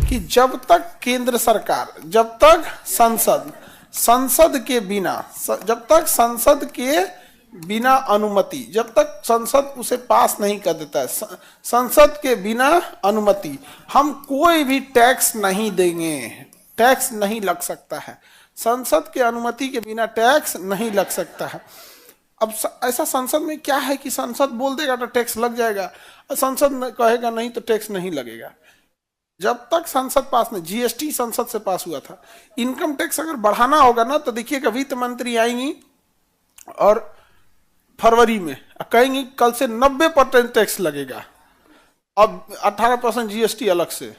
कि जब तक केंद्र सरकार, जब तक संसद के बिना, जब तक संसद के बिना अनुमति, जब तक संसद उसे पास नहीं कर देता है, संसद के बिना अनुमति हम कोई भी टैक्स नहीं देंगे, टैक्स नहीं लग सकता है। संसद के अनुमति के बिना टैक्स नहीं लग सकता है। अब ऐसा संसद में क्या है कि संसद बोल देगा तो टैक्स लग जाएगा, संसद कहेगा नहीं तो टैक्स नहीं लगेगा। जब तक संसद पास नहीं, जीएसटी संसद से पास हुआ था। इनकम टैक्स अगर बढ़ाना होगा ना तो देखिएगा वित्त मंत्री आएंगी और फरवरी में कहेंगी कल से 90% टैक्स लगेगा, अब 18% जीएसटी अलग से।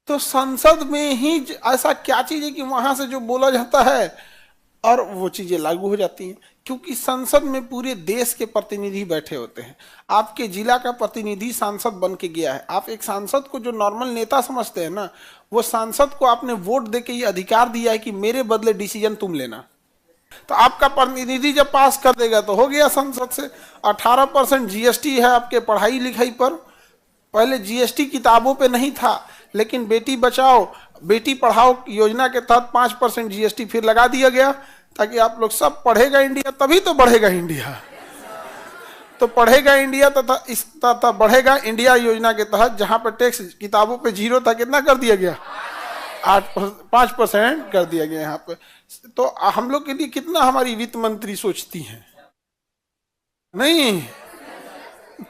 तो संसद में ही ऐसा क्या चीज है कि वहां से जो बोला जाता है और वो चीजें लागू हो जाती हैं, क्योंकि संसद में पूरे देश के प्रतिनिधि बैठे होते हैं। आपके जिला का प्रतिनिधि सांसद बन के गया है। आप एक सांसद को जो नॉर्मल नेता समझते हैं ना, वो सांसद को आपने वोट देके ये अधिकार दिया है कि मेरे बदले डिसीजन तुम लेना। तो आपका प्रतिनिधि जब पास कर देगा तो हो गया संसद से। 18% जीएसटी है आपके पढ़ाई लिखाई पर। पहले जीएसटी किताबों पे नहीं था, लेकिन बेटी बचाओ बेटी पढ़ाओ योजना के तहत 5% जीएसटी फिर लगा दिया गया, ताकि आप लोग सब पढ़ेगा इंडिया तभी तो बढ़ेगा इंडिया। तो पढ़ेगा इंडिया तथा बढ़ेगा इंडिया योजना के तहत जहां पर टैक्स किताबों पे 0 था, कितना कर दिया गया? 5% कर दिया गया यहाँ पे। तो हम लोग के लिए कितना हमारी वित्त मंत्री सोचती हैं? नहीं।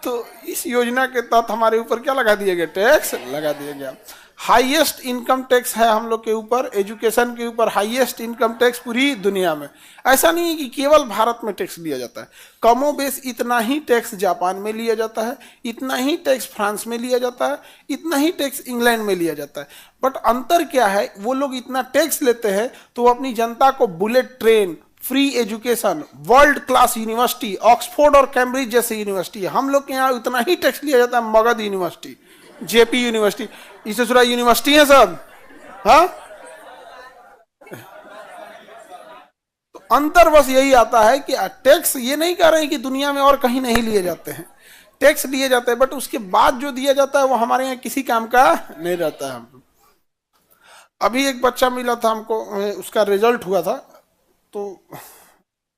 तो इस योजना के तहत हमारे ऊपर क्या लगा दिया गया? टैक्स लगा दिया गया। हाईएस्ट इनकम टैक्स है हम लोग के ऊपर, एजुकेशन के ऊपर हाईएस्ट इनकम टैक्स पूरी दुनिया में। ऐसा नहीं है कि केवल भारत में टैक्स लिया जाता है, कमोबेश इतना ही टैक्स जापान में लिया जाता है, इतना ही टैक्स फ्रांस में लिया जाता है, इतना ही टैक्स इंग्लैंड में लिया जाता है। बट अंतर क्या है? वो लोग इतना टैक्स लेते हैं तो वो अपनी जनता को bullet train, free education, world class university, Oxford और कैम्ब्रिज जैसे यूनिवर्सिटी, हम लोग के यहाँ उतना ही टैक्स लिया जाता है। मगध यूनिवर्सिटी, जेपी यूनिवर्सिटी, इससे जुड़ा यूनिवर्सिटी है सब। हाँ, तो अंतर बस यही आता है कि टैक्स ये नहीं कह रहे हैं कि दुनिया में और कहीं नहीं लिए जाते हैं, टैक्स लिए जाते हैं, बट उसके बाद जो दिया जाता है वो हमारे यहाँ किसी काम का नहीं रहता है। अभी एक बच्चा मिला था हमको, उसका रिजल्ट हुआ था, तो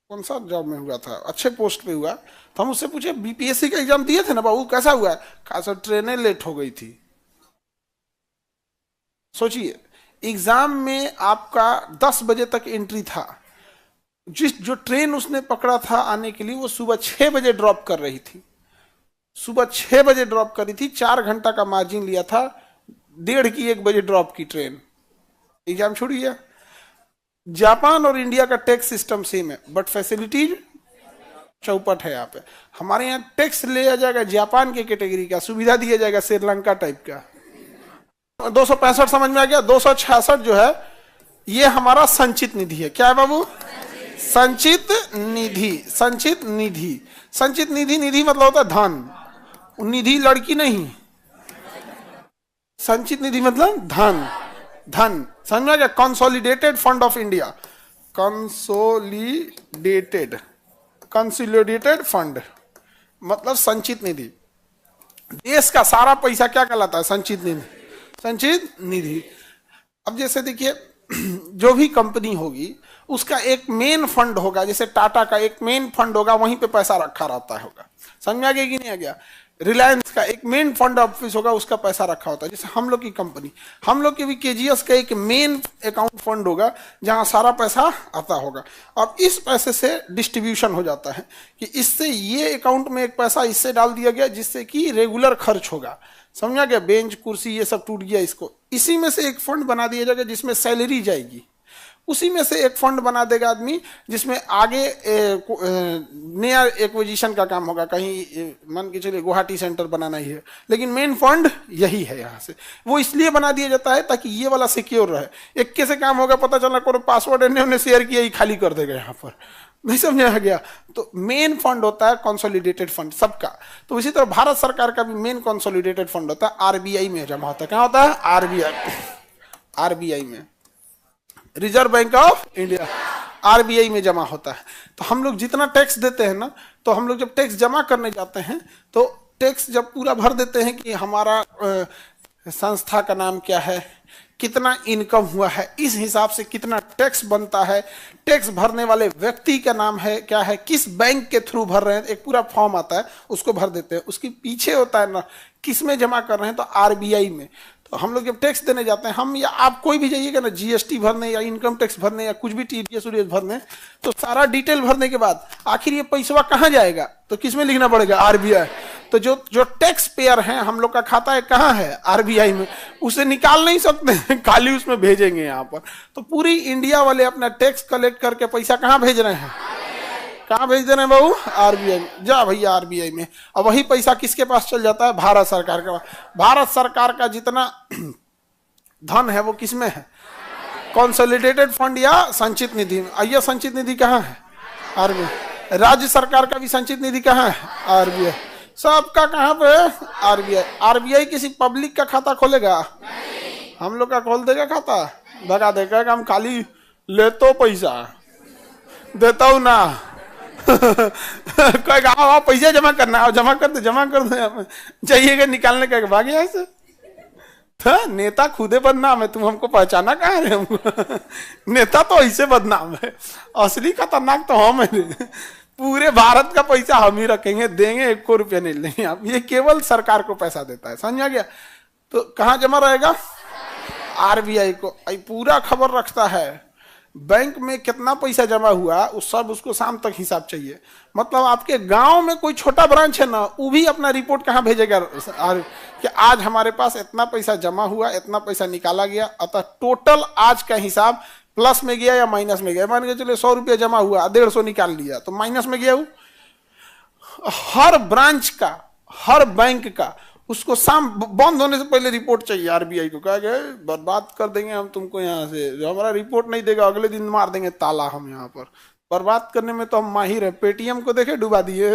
कौन सा जॉब में हुआ था, अच्छे पोस्ट पे हुआ। तो हम उससे पूछे बीपीएससी का एग्जाम दिए थे ना बाबू, कैसा हुआ? कहा सर ट्रेनें लेट हो गई थी। सोचिए, एग्जाम में आपका 10 बजे तक एंट्री था, जो ट्रेन उसने पकड़ा था आने के लिए वो सुबह 6 बजे ड्रॉप कर रही थी, सुबह 6 बजे ड्रॉप करी थी, 4 घंटा का मार्जिन लिया था, 1:30 की 1 बजे ड्रॉप की ट्रेन, एग्जाम छूट गया। जापान और इंडिया का टैक्स सिस्टम सेम है, बट फैसिलिटीज चौपट है। यहाँ पे हमारे यहाँ टैक्स लिया जाएगा जापान के कैटेगरी का, सुविधा दिया जाएगा श्रीलंका टाइप का। 265 समझ में आ गया? 266 जो है ये हमारा संचित निधि है। क्या है बाबू? संचित निधि। संचित निधि, संचित निधि, निधि मतलब होता है धन, निधि लड़की नहीं, संचित निधि मतलब धन, धन समझ में आ गया? Consolidated fund of India, consolidated fund मतलब संचित निधि। देश का सारा पैसा क्या कहलाता है? संचित निधि, संचित निधि। अब जैसे देखिए, जो भी कंपनी होगी उसका एक मेन फंड होगा, जैसे टाटा का एक मेन फंड होगा, वहीं पे पैसा रखा रहता होगा। समझ में आ गया कि नहीं आ गया? रिलायंस का एक मेन फंड ऑफिस होगा, उसका पैसा रखा होता है। जैसे हम लोग की कंपनी, हम लोग के भी केजीएस का एक मेन अकाउंट फंड होगा जहां सारा पैसा आता होगा। अब इस पैसे से डिस्ट्रीब्यूशन हो जाता है कि इससे ये अकाउंट में एक पैसा इससे डाल दिया गया जिससे कि रेगुलर खर्च होगा। समझा गया? बेंच कुर्सी ये सब टूट गया, इसको इसी में से एक फंड बना दिया जाएगा जिसमें सैलरी जाएगी। उसी में से एक फंड बना देगा आदमी जिसमें आगे नया एक्विजिशन का काम होगा, कहीं मान के चलिए गुवाहाटी सेंटर बनाना ही है, लेकिन मेन फंड यही है। यहाँ से वो इसलिए बना दिया जाता है ताकि ये वाला सिक्योर रहे। एक से काम होगा, पता चला कोई पासवर्ड इन्होंने शेयर किया ही खाली कर देगा यहाँ पर, नहीं समझा गया? तो मेन फंड होता है कंसोलिडेटेड फंड सबका। तो इसी तरह भारत सरकार का भी मेन कंसोलिडेटेड फंड होता है, आरबीआई में जमा होता है। क्या होता है? आरबीआई में, reserve bank of India, RBI में जमा होता है। तो हम लोग जितना टैक्स देते हैं ना, तो हम लोग जब टैक्स जमा करने जाते हैं तो टैक्स जब पूरा भर देते हैं कि हमारा संस्था का नाम क्या है, कितना इनकम हुआ है, इस हिसाब से कितना टैक्स बनता है, टैक्स भरने वाले व्यक्ति का नाम है क्या है, किस बैंक के थ्रू भर रहे हैं, एक पूरा फॉर्म आता है, उसको भर देते हैं। उसके पीछे होता है ना किस में जमा कर रहे हैं, तो आरबीआई में। तो हम लोग जब टैक्स देने जाते हैं, हम या आप कोई भी जाइएगा ना जीएसटी भरने या इनकम टैक्स भरने या कुछ भी टीडीएस उडीएस भरने, तो सारा डिटेल भरने के बाद आखिर ये पैसा कहाँ जाएगा, तो किस में लिखना पड़ेगा, आरबीआई। तो जो टैक्स पेयर हैं, हम लोग का खाता है कहाँ है, आरबीआई में, उसे निकाल नहीं सकते हैं, खाली उसमें भेजेंगे यहाँ पर। तो पूरी इंडिया वाले अपना टैक्स कलेक्ट करके पैसा कहाँ भेज रहे हैं, कहाँ भेज दे रहे हैं बहू, आरबीआई में। जा भैया आरबीआई में। अब वही पैसा किसके पास चल जाता है, भारत सरकार के पास। भारत सरकार का जितना धन है वो किसमें है, कंसोलिडेटेड फंड या संचित निधि में। आइए संचित निधि कहाँ है, आरबीआई। राज्य सरकार का भी संचित निधि कहाँ है, आरबीआई। सबका कहाँ पे, आरबीआई। आरबीआई किसी पब्लिक का खाता खोलेगा, हम लोग का खोल देगा खाता, भगा देगा हम खाली ले तो पैसा देता हूँ ना कोई गाँव पैसा जमा करना है, जमा कर दे चाहिएगा निकालने का, भागे ऐसे था। नेता खुदे बदनाम है, तुम हमको पहचाना कहाँ है हमको नेता तो ऐसे बदनाम है, असली खतरनाक तो हम है। पूरे भारत का पैसा हम ही रखेंगे, देंगे 1 रुपया नहीं लेंगे आप, ये केवल सरकार को पैसा देता है, समझ आ गया। तो कहाँ जमा रहेगा, आरबीआई को। पूरा खबर रखता है बैंक में कितना पैसा जमा हुआ, उस सब उसको शाम तक हिसाब चाहिए। मतलब आपके गांव में कोई छोटा ब्रांच है ना, वो भी अपना रिपोर्ट कहाँ भेजेगा कि आज हमारे पास इतना पैसा जमा हुआ, इतना पैसा निकाला गया, अतः टोटल आज का हिसाब प्लस में गया या माइनस में गया। मान के चलिए 100 रुपया जमा हुआ, 150 निकाल लिया, तो माइनस में गया वो। हर ब्रांच का, हर बैंक का उसको शाम बंद होने से पहले रिपोर्ट चाहिए आरबीआई को। कहा गया बर्बाद कर देंगे हम तुमको यहाँ से, जो हमारा रिपोर्ट नहीं देगा अगले दिन मार देंगे ताला हम यहाँ पर। बर्बाद करने में तो हम माहिर है, पेटीएम को देखे डुबा दिए